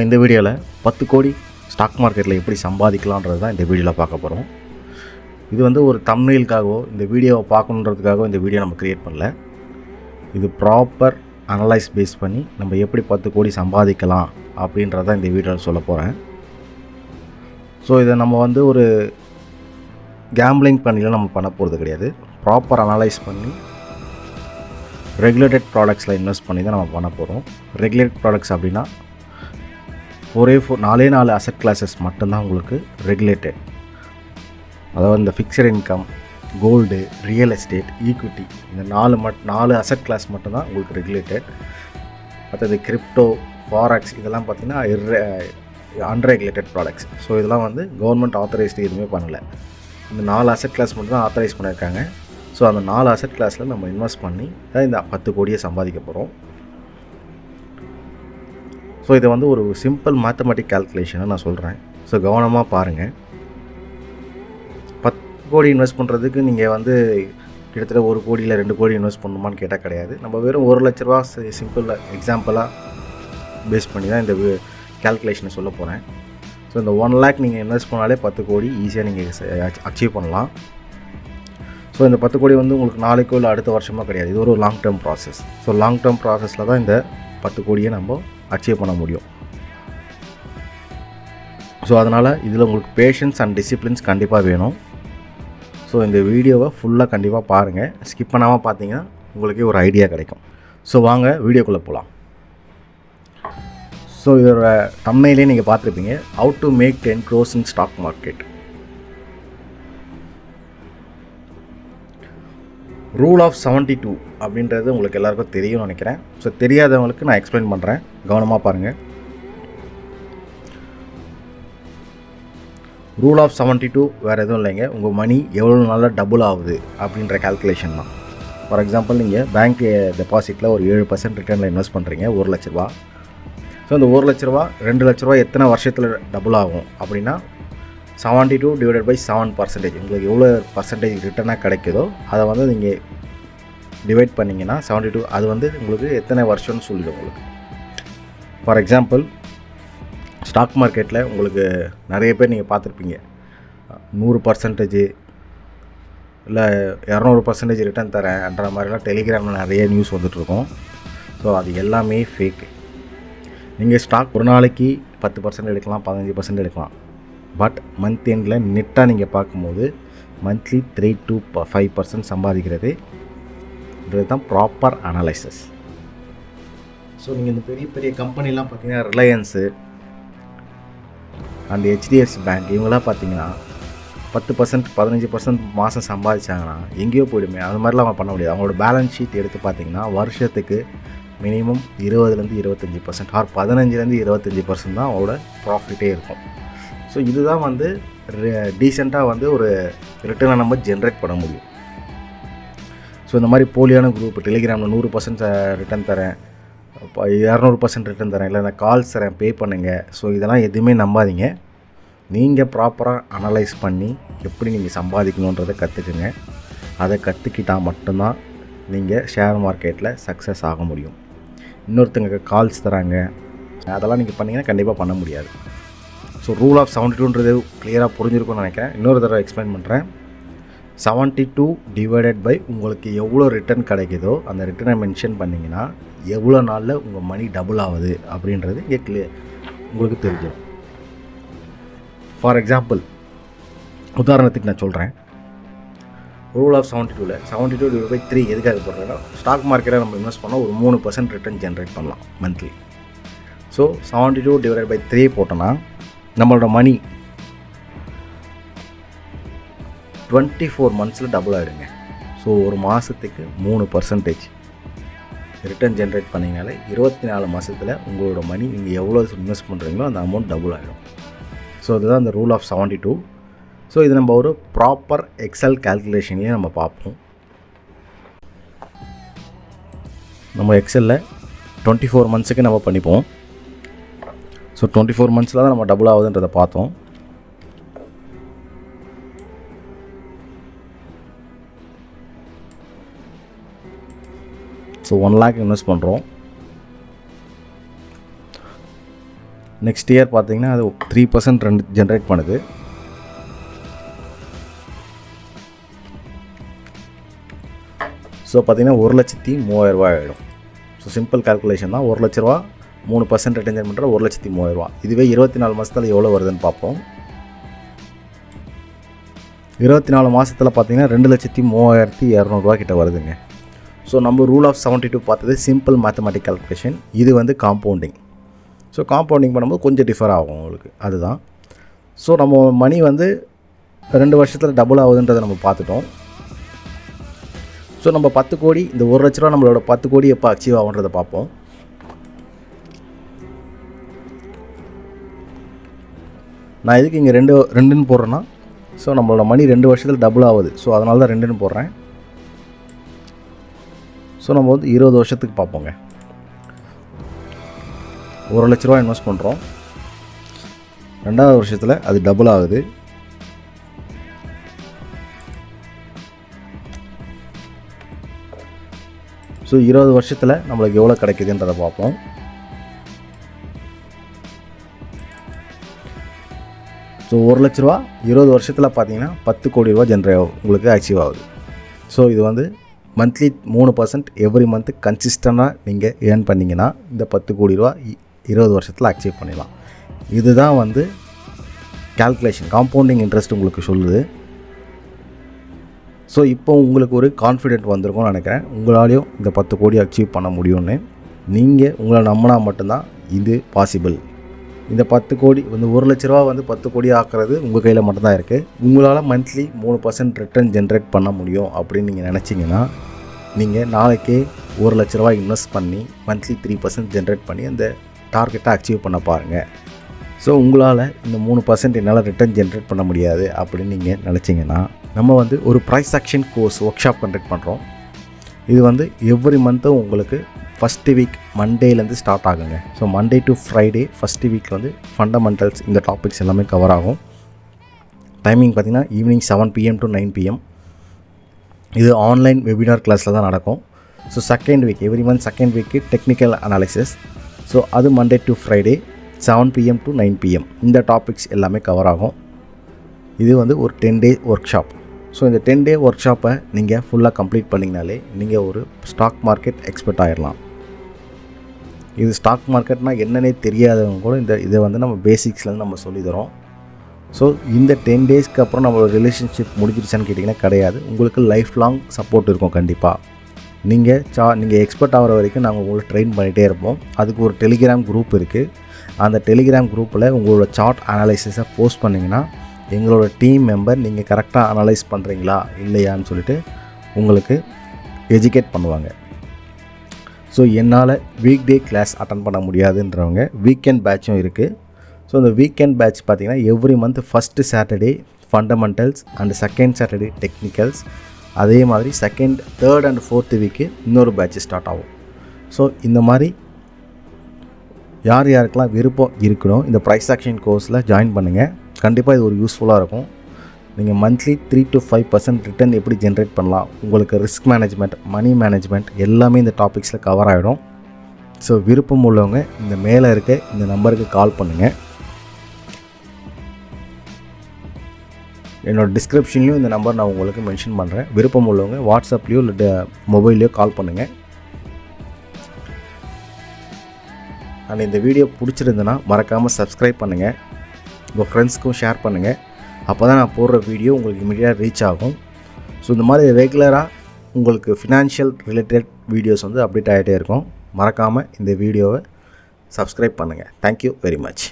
இந்த வீடியோவில் 10 கோடி ஸ்டாக் மார்க்கெட்டில் எப்படி சம்பாதிக்கலான்றது தான் இந்த வீடியோவில் பார்க்க போகிறோம். இது வந்து ஒரு தம்ப்நெயிலுக்காகவோ இந்த வீடியோவை பார்க்கணுன்றதுக்காகவோ இந்த வீடியோ நம்ம க்ரியேட் பண்ணல. இது ப்ராப்பர் அனலைஸ் பேஸ் பண்ணி நம்ம எப்படி 10 கோடி சம்பாதிக்கலாம் அப்படின்றத இந்த வீடியோவில் சொல்ல போகிறேன். ஸோ இதை நம்ம வந்து ஒரு கேம்பிளிங் பண்ணிலாம் நம்ம பண்ண போகிறது கிடையாது. ப்ராப்பர் அனலைஸ் பண்ணி ரெகுலேட்டட் ப்ராடக்ட்ஸில் இன்வெஸ்ட் பண்ணி தான் நம்ம பண்ண போகிறோம். ரெகுலேட்டட் ப்ராடக்ட்ஸ் அப்படின்னா 4 அசெட் கிளாஸஸ் மட்டும்தான் உங்களுக்கு ரெகுலேட்டட். அதாவது இந்த fixed income, gold, real estate, equity, இந்த 4 அசெட் கிளாஸ் மட்டும்தான் உங்களுக்கு ரெகுலேட்டட். மற்றது கிரிப்டோ, ஃபாரெக்ஸ் இதெல்லாம் பார்த்திங்கன்னா அன்ரெகுலேட்டட் ப்ராடக்ட்ஸ். ஸோ இதெல்லாம் வந்து கவர்மெண்ட் ஆத்தரைஸ்டு எதுவுமே பண்ணலை. இந்த 4 அசெட் கிளாஸ் மட்டும் தான் ஆத்தரைஸ் பண்ணியிருக்காங்க. ஸோ அந்த 4 அசெட் கிளாஸில் நம்ம இன்வெஸ்ட் பண்ணி தான் இந்த 10 கோடியை சம்பாதிக்க போகிறோம். ஸோ இதை வந்து ஒரு சிம்பிள் மேத்தமெட்டிக் கால்குலேஷனை நான் சொல்கிறேன். ஸோ கவனமாக பாருங்கள். 10 கோடி இன்வெஸ்ட் பண்ணுறதுக்கு நீங்கள் வந்து கிட்டத்தட்ட 1 கோடி இல்லை 2 கோடி இன்வெஸ்ட் பண்ணணுமான்னு கேட்டால் கிடையாது. நம்ம வெறும் 1 லட்ச ரூபா சிம்பிள் எக்ஸாம்பிளாக பேஸ் பண்ணி தான் இந்த கால்குலேஷனை சொல்ல போகிறேன். ஸோ இந்த 1 லேக் நீங்கள் இன்வெஸ்ட் பண்ணாலே 10 கோடி ஈஸியாக நீங்கள் அச்சீவ் பண்ணலாம். ஸோ இந்த 10 கோடி வந்து உங்களுக்கு நாளைக்கோ இல்லை அடுத்த வருஷமாக கிடையாது. இது ஒரு long term process. So long term ப்ராசஸில் தான் இந்த 10 கோடியை நம்ம அச்சீவ் பண்ண முடியும். ஸோ அதனால் இதில் உங்களுக்கு பேஷன்ஸ் அண்ட் டிசிப்ளின்ஸ் கண்டிப்பாக வேணும். ஸோ இந்த வீடியோவை ஃபுல்லாக கண்டிப்பாக பாருங்கள். ஸ்கிப் பண்ணாமல் பார்த்தீங்கன்னா உங்களுக்கே ஒரு ஐடியா கிடைக்கும். ஸோ வாங்க வீடியோக்குள்ளே போகலாம். ஸோ இதோட தம்ப்நெயிலே நீங்கள் பார்த்துருப்பீங்க, how to make 10 crores in stock market. Rule of 72 அப்படின்றது உங்களுக்கு எல்லாருக்கும் தெரியும்னு நினைக்கிறேன். ஸோ தெரியாதவங்களுக்கு நான் எக்ஸ்பிளைன் பண்ணுறேன், கவனமாக பாருங்கள். ரூல் ஆஃப் 72 வேறு எதுவும் இல்லைங்க, உங்கள் மணி எவ்வளோ நாளில் டபுள் ஆகுது அப்படின்ற கால்குலேஷன் தான். ஃபார் எக்ஸாம்பிள் நீங்கள் பேங்க் டெபாசிட்டில் ஒரு 7% ரிட்டர்னில் இன்வெஸ்ட் பண்ணுறீங்க, 1 லட்ச ரூபா. ஸோ இந்த 1 லட்ச ரூபா 2 லட்ச ரூபா எத்தனை வருஷத்தில் டபுள் ஆகும் அப்படின்னா 72 டிவைடட் பை 7%. உங்களுக்கு எவ்வளோ பர்சன்டேஜ் ரிட்டர்னாக கிடைக்குதோ அதை வந்து நீங்கள் டிவைட் பண்ணிங்கன்னா 72 அது வந்து உங்களுக்கு எத்தனை வருஷம்னு சொல்லிடும் உங்களுக்கு. ஃபார் எக்ஸாம்பிள் ஸ்டாக் மார்க்கெட்டில் உங்களுக்கு நிறைய பேர் நீங்கள் பார்த்துருப்பீங்க 100% இல்லை 200% ரிட்டர்ன் தரேன்ற மாதிரிலாம் டெலிகிராமில் நிறைய நியூஸ் வந்துட்டுருக்கோம். ஸோ அது எல்லாமே ஃபேக்கு. நீங்கள் ஸ்டாக் ஒரு நாளைக்கு 10% எடுக்கலாம், 15% எடுக்கலாம். பட் மந்த் எண்டில் நெட்டாக நீங்கள் பார்க்கும்போது மந்த்லி 3 to 5% சம்பாதிக்கிறது தான் ப்ராப்பர் அனலைசஸ். ஸோ நீங்கள் இந்த பெரிய பெரிய கம்பெனிலாம் பார்த்தீங்கன்னா ரிலையன்ஸு அண்ட் HDFC பேங்க் இவங்களாம் பார்த்தீங்கன்னா 10% 15% மாதம் சம்பாதிச்சாங்கன்னா எங்கேயோ போயிடுமே. அது மாதிரிலாம் அவங்க பண்ண முடியாது. அவங்களோட பேலன்ஸ் ஷீட் எடுத்து பார்த்தீங்கன்னா வருஷத்துக்கு மினிமம் 20-25% ஆர் 15-25% தான் அவங்களோட ப்ராஃபிட்டே இருக்கும். ஸோ இதுதான் வந்து டீசெண்டாக வந்து ஒரு ரிட்டர்னை நம்ம ஜென்ரேட் பண்ண முடியும். ஸோ இந்த மாதிரி போலியான குரூப் டெலிகிராமில் 100% ரிட்டர்ன் தரேன், 200% ரிட்டர்ன் தரேன், இல்லை நான் கால்ஸ் தரேன், பே பண்ணுங்கள். ஸோ இதெல்லாம் எதுவுமே நம்பாதீங்க. நீங்கள் ப்ராப்பராக அனலைஸ் பண்ணி எப்படி நீங்கள் சம்பாதிக்கணுன்றதை கற்றுக்குங்க. அதை கற்றுக்கிட்டால் மட்டும்தான் நீங்கள் ஷேர் மார்க்கெட்டில் சக்ஸஸ் ஆக முடியும். இன்னொருத்தங்க கால்ஸ் தராங்க அதெல்லாம் நீங்கள் பண்ணிங்கன்னா கண்டிப்பாக பண்ண முடியாது. ஸோ ரூல் ஆஃப் 72ன்றது கிளியராக புரிஞ்சிருக்கும்னு நினைக்கிறேன். இன்னொரு தடவை எக்ஸ்பிளைன் பண்ணுறேன். 72 டிவைடட் பை உங்களுக்கு எவ்வளோ ரிட்டர்ன் கிடைக்குதோ அந்த ரிட்டர்னை மென்ஷன் பண்ணிங்கன்னா எவ்வளோ நாளில் உங்கள் மணி டபுள் ஆகுது அப்படின்றது இங்கே உங்களுக்கு தெரிஞ்சிடும். ஃபார் எக்ஸாம்பிள் உதாரணத்துக்கு நான் சொல்கிறேன். ரூல் ஆஃப் 72ல் 72 டிவைட் பை 3 எதுக்காக போடுறேன்னா ஸ்டாக் மார்க்கெட்டில் நம்ம இன்வெஸ்ட் பண்ணால் ஒரு 3% ரிட்டர்ன் ஜென்ரேட் பண்ணலாம் மந்த்லி. ஸோ 72 டிவைட் பை 3 போட்டோன்னா நம்மளோட மணி 24 மந்த்ஸில் டபுள் ஆகிடுங்க. ஸோ ஒரு மாதத்துக்கு 3% ரிட்டர்ன் ஜென்ரேட் பண்ணிங்கனாலே 24 மாதத்தில் உங்களோட மணி நீங்கள் எவ்வளோ இன்வெஸ்ட் பண்ணுறீங்களோ அந்த அமௌண்ட் டபுள் ஆகிடும். ஸோ இதுதான் இந்த ரூல் ஆஃப் 72. ஸோ இது நம்ம ஒரு ப்ராப்பர் எக்ஸல் கால்குலேஷன்லேயே நம்ம பார்ப்போம். நம்ம எக்ஸலில் 24 மந்த்ஸுக்கு நம்ம பண்ணிப்போம். ஸோ 24 மந்த்ஸில் தான் நம்ம டபுள் ஆகுதுன்றதை பார்த்தோம். ஸோ 1 lakh இன்வெஸ்ட் பண்ணுறோம். நெக்ஸ்ட் இயர் பார்த்தீங்கன்னா அது 3% ஜென்ரேட் பண்ணுது. ஸோ பார்த்தீங்கன்னா 1,03,000 ஆகிடும். ஸோ சிம்பிள் கால்குலேஷன் தான். 1 லட்ச ரூபா 3% ரிட்டர்ன் பண்ணுற 1,03,000. இதுவே 24 மாதத்தில் எவ்வளோ வருதுன்னு பார்ப்போம். 24 மாதத்தில் பார்த்தீங்கன்னா 2,03,200 கிட்ட வருதுங்க. ஸோ நம்ம ரூல் ஆஃப் 72 பார்த்தது சிம்பிள் மேத்தமெட்டிக் கால்குலேஷன். இது வந்து காம்பவுண்டிங். ஸோ காம்பவுண்டிங் பண்ணும்போது கொஞ்சம் டிஃபர் ஆகும் உங்களுக்கு, அதுதான். ஸோ நம்ம மணி வந்து 2 வருஷத்தில் டபுள் ஆகுதுன்றதை நம்ம பார்த்துட்டோம். ஸோ நம்ம 10 கோடி, இந்த 1 லட்ச ரூபா நம்மளோட 10 கோடி எப்போ அச்சீவ் ஆகுன்றதை பார்ப்போம். நான் எதுக்கு இங்கே 2ன்னு போடுறேன்னா, ஸோ நம்மளோட மணி 2 வருஷத்தில் டபுள் ஆகுது. ஸோ அதனால தான் 2ன்னு போடுறேன். ஸோ நம்ம வந்து 20 வருஷத்துக்கு பார்ப்போங்க. 1 லட்ச ரூபா இன்வெஸ்ட் பண்ணுறோம். 2வது வருஷத்தில் அது டபுள் ஆகுது. ஸோ 20 வருஷத்தில் நம்மளுக்கு எவ்வளோ கிடைக்குதுன்றதை பார்ப்போம். ஸோ 1 லட்ச ரூபா 20 வருஷத்தில் பார்த்தீங்கன்னா 10 கோடி ரூபா உங்களுக்கு அச்சீவ் ஆகுது. ஸோ இது வந்து மந்த்லி 3% எவ்ரி மந்த்து கன்சிஸ்டண்ட்டாக நீங்கள் ஏர்ன் பண்ணிங்கன்னா இந்த 10 கோடி ரூபா 20 வருஷத்தில் அச்சீவ் பண்ணிடலாம். இதுதான் வந்து கால்குலேஷன், காம்பவுண்டிங் இன்ட்ரெஸ்ட் உங்களுக்கு சொல்லுது. ஸோ இப்போ உங்களுக்கு ஒரு கான்ஃபிடென்ட் வந்திருக்கும்னு நினைக்கிறேன். உங்களாலேயும் இந்த 10 கோடி அச்சீவ் பண்ண முடியும்னு. நீங்கள் உங்களை நம்பினா மட்டும்தான் இது பாசிபிள். இந்த 10 கோடி வந்து 1 லட்ச ரூபா வந்து 10 கோடி ஆக்குறது உங்கள் கையில் மட்டும்தான் இருக்குது. உங்களால் மந்த்லி 3% ரிட்டர்ன் ஜென்ரேட் பண்ண முடியும் அப்படின்னு நீங்கள் நினச்சிங்கன்னா, நீங்கள் நாளைக்கே 1 லட்ச ரூபா இன்வெஸ்ட் பண்ணி மந்த்லி 3% ஜென்ரேட் பண்ணி அந்த டார்கெட்டை அச்சீவ் பண்ண பாருங்கள். ஸோ உங்களால் இந்த 3% என்னால் ரிட்டர்ன் ஜென்ரேட் பண்ண முடியாது அப்படின்னு நீங்கள் நினச்சிங்கன்னா, நம்ம வந்து ஒரு price action course workshop conduct பண்ணுறோம். இது வந்து எவ்ரி மந்த்தும் உங்களுக்கு ஃபஸ்ட்டு வீக் மண்டேலேருந்து ஸ்டார்ட் ஆகுங்க. So Monday to Friday first வீக்கில் வந்து ஃபண்டமெண்டல்ஸ் இந்த டாபிக்ஸ் எல்லாமே கவர் ஆகும். டைமிங் பார்த்திங்கன்னா ஈவினிங் 7 PM to 9 PM. இது ஆன்லைன் வெபினார் கிளாஸில் தான் நடக்கும். So second week, every month second வீக்கு டெக்னிக்கல் அனாலிசிஸ். ஸோ அது Monday to Friday 7 PM to 9 PM. இந்த டாபிக்ஸ் எல்லாமே கவர் ஆகும். இது வந்து ஒரு 10 டே ஒர்க் ஷாப். ஸோ இந்த 10 டே ஒர்க் ஷாப்பை நீங்கள் ஃபுல்லாக கம்ப்ளீட் பண்ணிங்கனாலே நீங்கள் ஒரு ஸ்டாக் மார்க்கெட் எக்ஸ்பர்ட் ஆகிடலாம். இது ஸ்டாக் மார்க்கெட்னால் என்னன்னே தெரியாதவங்க கூட இதை வந்து நம்ம பேசிக்ஸ்லேருந்து நம்ம சொல்லித்தரோம். ஸோ இந்த 10 டேஸ்க்கு அப்புறம் நம்மளோட ரிலேஷன்ஷிப் முடிஞ்சிருச்சான்னு கேட்டிங்கன்னா கிடையாது. உங்களுக்கு லைஃப் லாங் சப்போர்ட் இருக்கும் கண்டிப்பாக. நீங்கள் எக்ஸ்பர்ட் ஆகிற வரைக்கும் நாங்கள் உங்களை ட்ரெயின் பண்ணிகிட்டே இருப்போம். அதுக்கு ஒரு டெலிகிராம் குரூப் இருக்குது. அந்த டெலிகிராம் குரூப்பில் உங்களோட சார்ட் அனலைசிஸை போஸ்ட் பண்ணிங்கன்னா எங்களோட டீம் மெம்பர் நீங்கள் கரெக்டாக அனலைஸ் பண்ணுறீங்களா இல்லையான்னு சொல்லிட்டு உங்களுக்கு எஜுகேட் பண்ணுவாங்க. ஸோ என்னால் வீக் டே கிளாஸ் அட்டன் பண்ண முடியாதுன்றவங்க வீக்கெண்ட் பேட்சும் இருக்குது. ஸோ இந்த வீக்கெண்ட் பேட்ச் பார்த்திங்கன்னா every month first Saturday fundamentals and second Saturday technicals. அதே மாதிரி second, third and fourth week இன்னொரு பேட்ச் ஸ்டார்ட் ஆகும். ஸோ இந்த மாதிரி யாருக்கெல்லாம் விருப்பம் இருக்கணும் இந்த ப்ரைஸ் ஆக்ஷன் கோர்ஸில் ஜாயின் பண்ணுங்கள். கண்டிப்பாக இது ஒரு யூஸ்ஃபுல்லாக இருக்கும். நீங்கள் மந்த்லி 3 to 5% ரிட்டர்ன் எப்படி ஜென்ரேட் பண்ணலாம், உங்களுக்கு ரிஸ்க் மேனேஜ்மெண்ட், மணி மேனேஜ்மெண்ட் எல்லாமே இந்த டாபிக்ஸில் கவர் ஆகிடும். ஸோ விருப்பம் உள்ளவங்க இந்த மேலே இருக்க இந்த நம்பருக்கு கால் பண்ணுங்கள். என்னோடய டிஸ்கிரிப்ஷன்லேயும் இந்த நம்பர் நான் உங்களுக்கு மென்ஷன் பண்ணுறேன். விருப்பம் உள்ளவங்க வாட்ஸ்அப்லேயோ இல்லை மொபைல்லையோ கால் பண்ணுங்கள். அண்ட் இந்த வீடியோ பிடிச்சிருந்துன்னா மறக்காமல் சப்ஸ்கிரைப் பண்ணுங்கள். உங்கள் ஃப்ரெண்ட்ஸ்க்கும் ஷேர் பண்ணுங்கள். அப்போ தான் நான் போடுற வீடியோ உங்களுக்கு இமீடியட்டாக ரீச் ஆகும். ஸோ இந்த மாதிரி ரெகுலராக உங்களுக்கு ஃபினான்ஷியல் ரிலேட்டட் வீடியோஸ் வந்து அப்டேட் ஆகிட்டே இருக்கும். மறக்காமல் இந்த வீடியோவை சப்ஸ்கிரைப் பண்ணுங்கள். Thank you very much.